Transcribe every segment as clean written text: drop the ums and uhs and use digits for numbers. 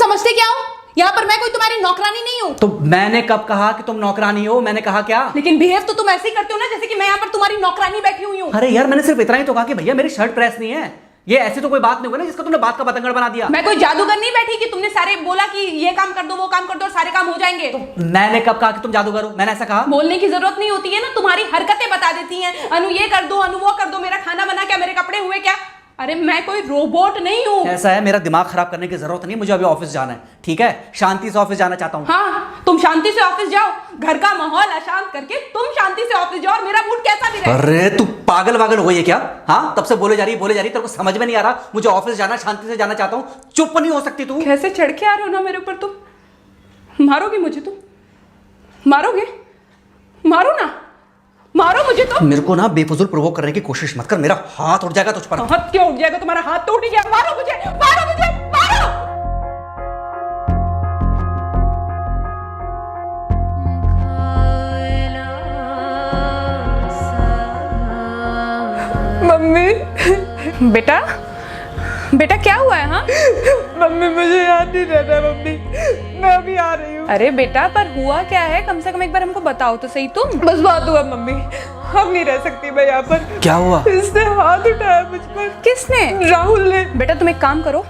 समझते क्या हो? यहाँ पर मैं कोई तुम्हारी नौकरानी नहीं हूँ। तो मैंने कब कहा कि तुम नौकरानी हो? मैंने कहा क्या? लेकिन बिहेव तो तुम ऐसे ही करते हो ना जैसे कि मैं यहाँ पर तुम्हारी नौकरानी बैठी हुई हूँ। अरे यार, मैंने सिर्फ इतना ही तो कहा कि भैया मेरी शर्ट प्रेस नहीं है। ये ऐसी तो कोई बात नहीं हुई ना जिसका तुमने बात का पतंगड़ बना दिया। मैं कोई जादूगर नहीं बैठी कि तुमने सारे बोला कि ये काम कर दो वो काम कर दो और सारे काम हो जाएंगे। मैंने कब कहा कि तुम जादूगर हो? मैंने ऐसा कहा? बोलने की जरूरत नहीं होती है ना, तुम्हारी हरकतें बता देती हैं। अनु ये कर दो, अनु वो कर दो, मेरा खाना बना क्या, मेरे कपड़े हुए क्या। अरे मैं कोई रोबोट नहीं हूँ। ऐसा है, मेरा दिमाग खराब करने की जरूरत नहीं, मुझे अभी ऑफिस जाना है। ठीक है, शांति से ऑफिस जाना चाहता हूँ। हाँ, तुम शांति से ऑफिस जाओ, घर का माहौल अशांत करके तुम शांति से ऑफिस जाओ और मेरा मूड कैसा भी रहे। अरे तू पागल वागल हो गई है क्या? हाँ, तब से बोले जा रही तेरे को समझ में नहीं आ रहा? मुझे ऑफिस जाना, शांति से जाना चाहता हूँ। चुप नहीं हो सकती तू? कैसे चढ़ के आ रहे हो ना मेरे ऊपर तुम। मारोगे मुझे? तुम मारोगे? मारो ना, मारो मुझे। तो मेरे को ना बेफजूल प्रोवोक करने की कोशिश मत कर, मेरा हाथ उठ जाएगा तुझ पर। हाथ क्यों उठ जाएगा? तुम्हारा हाथ तो उठ गया। मारो मुझे, मारो मुझे, मारो। मम्मी। बेटा, बेटा क्या हुआ है? हाँ मम्मी मुझे याद नहीं रहता मम्मी, मैं अभी आ रही हूँ। अरे बेटा, पर हुआ क्या है? कम से कम एक बार हमको बताओ तो सही। तुम बस बात हुआ मम्मी, अब नहीं रह सकती मैं यहाँ पर। क्या हुआ? इसने हाथ उठाया मुझ पर। किसने? राहुल ने। बेटा तुम एक काम करो,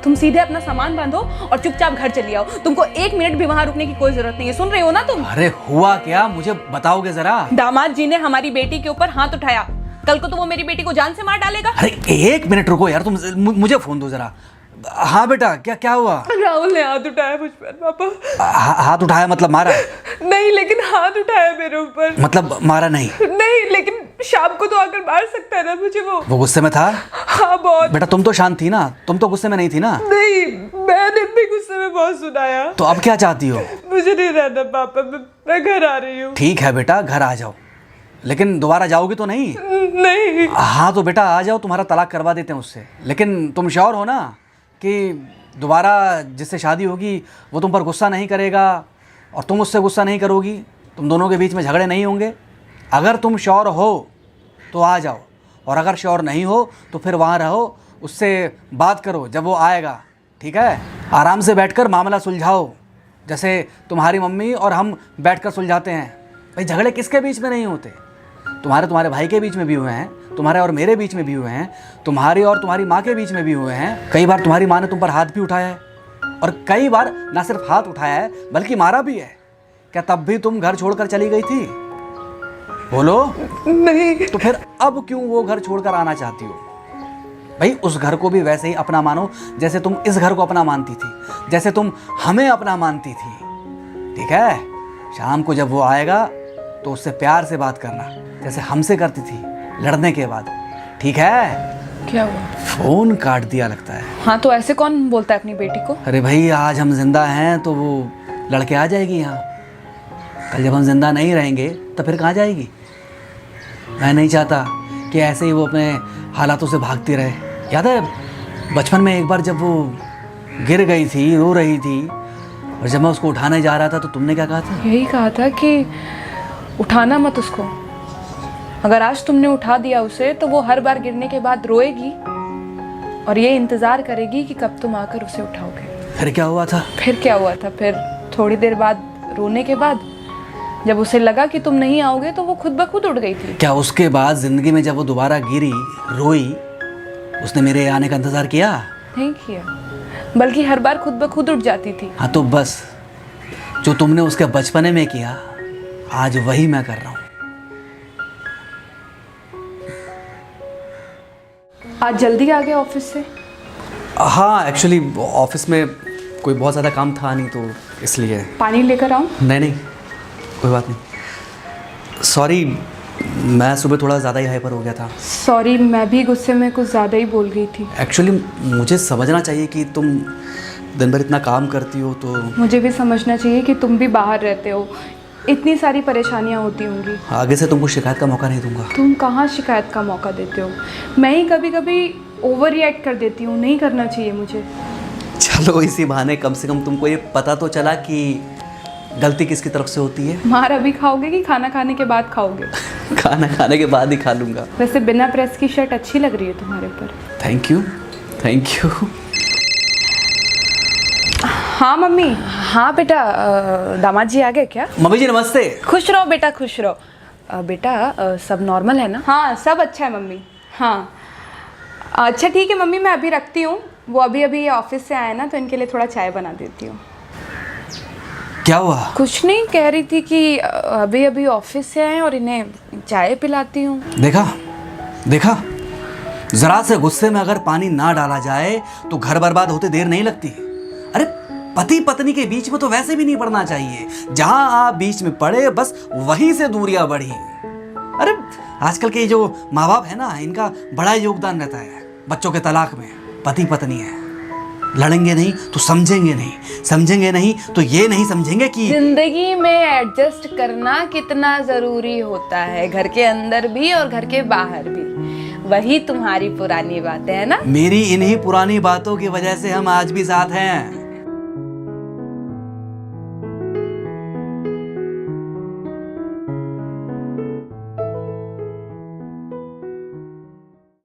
तुम सीधे अपना सामान बांधो और चुपचाप घर चली आओ। तुमको एक मिनट भी वहां रुकने की कोई जरूरत नहीं है। सुन रहे हो ना तुम? अरे हुआ क्या, मुझे बताओगे जरा? दामाद जी ने हमारी बेटी के ऊपर हाथ उठाया। कल को तो वो मेरी बेटी को जान से मार डालेगा। अरे एक मिनट रुको यार, तुम मुझे फोन दो जरा। हाँ बेटा, क्या हुआ? राहुल ने हाथ उठाया मुझ पर पापा। हाथ उठाया मतलब मारा? नहीं, लेकिन हाथ उठाया मेरे ऊपर। मतलब मारा नहीं? नहीं, लेकिन शाम को तो आकर मार सकता है ना मुझे वो गुस्से में था? हाँ बहुत। बेटा तुम तो शांत थी ना, तुम तो गुस्से में नहीं थी ना? नहीं, मैंने भी गुस्से में बहुत सुनाया। तो अब क्या चाहती हो? मुझे नहीं रहना पापा, मैं घर आ रही हूँ। ठीक है बेटा, घर आ जाओ, लेकिन दोबारा जाओगी तो नहीं? नहीं। हाँ तो बेटा आ जाओ, तुम्हारा तलाक करवा देते हैं उससे। लेकिन तुम श्योर हो ना कि दोबारा जिससे शादी होगी वो तुम पर गुस्सा नहीं करेगा और तुम उससे गुस्सा नहीं करोगी? तुम दोनों के बीच में झगड़े नहीं होंगे? अगर तुम श्योर हो तो आ जाओ, और अगर श्योर नहीं हो तो फिर वहाँ रहो, उससे बात करो जब वो आएगा। ठीक है, आराम से बैठकर मामला सुलझाओ, जैसे तुम्हारी मम्मी और हम बैठकर सुलझाते हैं। भाई झगड़े किसके बीच में नहीं होते? तुम्हारे भाई के बीच में भी हुए हैं, तुम्हारे और मेरे बीच में भी हुए हैं, तुम्हारी और तुम्हारी माँ के बीच में भी हुए हैं। कई बार तुम्हारी माँ ने तुम पर हाथ भी उठाया है, और कई बार ना सिर्फ हाथ उठाया है बल्कि मारा भी है। क्या तब भी तुम घर छोड़कर चली गई थी? बोलो। नहीं। तो फिर अब क्यों वो घर छोड़कर आना चाहती हो? भाई उस घर को भी वैसे ही अपना मानो जैसे तुम इस घर को अपना मानती थी, जैसे तुम हमें अपना मानती थी। ठीक है, शाम को जब वो आएगा तो उससे प्यार से बात करना, जैसे हमसे करती थी लड़ने के बाद। ठीक है? क्या हुआ? फोन काट दिया लगता है। हाँ तो ऐसे कौन बोलता है अपनी बेटी को? अरे भाई आज हम जिंदा हैं तो वो लड़के आ जाएगी यहाँ, कल जब हम जिंदा नहीं रहेंगे तो फिर कहाँ जाएगी? मैं नहीं चाहता कि ऐसे ही वो अपने हालातों से भागती रहे। याद है बचपन में एक बार जब वो गिर गई थी, रो रही थी, और जब मैं उसको उठाने जा रहा था तो तुमने क्या कहा था? यही कहा था कि उठाना मत उसको। अगर आज तुमने उठा दिया उसे तो वो हर बार गिरने के बाद रोएगी और ये इंतजार करेगी कि कब तुम आकर उसे उठाओगे। फिर क्या हुआ था? फिर क्या हुआ था? फिर थोड़ी देर बाद रोने के बाद जब उसे लगा कि तुम नहीं आओगे तो वो खुद ब खुद उठ गई थी। क्या उसके बाद जिंदगी में जब वो दोबारा गिरी, रोई, उसने मेरे आने का इंतजार किया? नहीं किया, बल्कि हर बार खुद ब खुद उठ जाती थी। हाँ तो बस जो तुमने उसके बचपने में किया आज वही मैं कर रहा हूँ। आज जल्दी आ गए ऑफिस से? हाँ एक्चुअली ऑफिस में कोई बहुत ज़्यादा काम था नहीं तो इसलिए। पानी लेकर आऊँ? नहीं कोई बात नहीं, सॉरी मैं सुबह थोड़ा ज़्यादा ही हाइपर हो गया था। सॉरी, मैं भी गुस्से में कुछ ज़्यादा ही बोल गई थी। एक्चुअली मुझे समझना चाहिए कि तुम दिन भर इतना काम करती हो तो मुझे भी समझना चाहिए कि तुम भी बाहर रहते हो, इतनी सारी परेशानियां होती होंगी। आगे से तुमको शिकायत का मौका नहीं दूंगा। तुम कहाँ शिकायत का मौका देते हो? मैं ही कभी कभी ओवर रिएक्ट कर देती हूँ, नहीं करना चाहिए मुझे। चलो इसी बहाने कम से कम तुमको ये पता तो चला कि गलती किसकी तरफ से होती है। मार अभी खाओगे कि खाना खाने के बाद खाओगे? खाना खाने के बाद ही खा लूँगा। वैसे बिना प्रेस की शर्ट अच्छी लग रही है तुम्हारे पर। Thank you. हाँ मम्मी। हाँ बेटा, दामाद जी आ गए क्या? मम्मी जी नमस्ते। खुश रहो बेटा, खुश रहो। बेटा सब नॉर्मल है ना? हाँ सब अच्छा है मम्मी। हाँ अच्छा ठीक है मम्मी, मैं अभी रखती हूँ। वो अभी अभी ऑफिस से आए ना, तो इनके लिए थोड़ा चाय बना देती हूँ। क्या हुआ? कुछ नहीं, कह रही थी कि अभी अभी ऑफिस से आए और इन्हें चाय पिलाती हूँ। देखा देखा, जरा से गुस्से में अगर पानी ना डाला जाए तो घर बर्बाद होते देर नहीं लगती। अरे पति पत्नी के बीच में तो वैसे भी नहीं पड़ना चाहिए। जहां आप बीच में पड़े बस वहीं से दूरियां बढ़ी। अरे आजकल के जो माँ बाप है ना, इनका बड़ा योगदान रहता है बच्चों के तलाक में। पति पत्नी है, लड़ेंगे नहीं तो समझेंगे नहीं, समझेंगे नहीं तो ये नहीं समझेंगे कि जिंदगी में एडजस्ट करना कितना जरूरी होता है, घर के अंदर भी और घर के बाहर भी। वही तुम्हारी पुरानी बातें है ना। मेरी इन्हीं पुरानी बातों की वजह से हम आज भी साथ हैं।